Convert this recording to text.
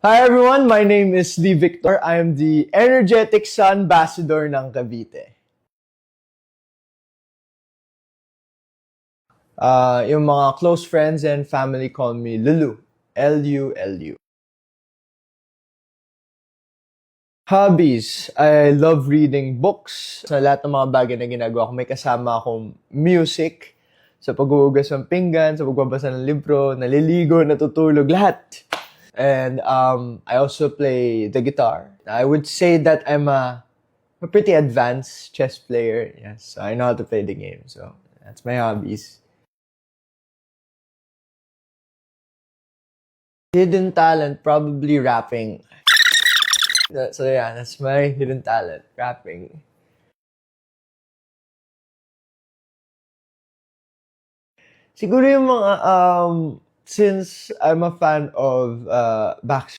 Hi everyone, my name is Lee Victor. I am the energetic Sun Ambassador ng Cavite. Yung mga close friends and family call me Lulu. L-U-L-U. Hobbies. I love reading books. Sa lahat ng mga bagay na ginagawa ko, may kasama akong music. Sa paghuhugas ng pinggan, sa pagbabasa ng libro, naliligo, natutulog, lahat. And I also play the guitar. I would say that I'm a pretty advanced chess player. Yes, I know how to play the game. So that's my hobbies. Hidden talent, probably rapping. So yeah, that's my hidden talent, rapping. Siguro yung mga, since I'm a fan of Backstreet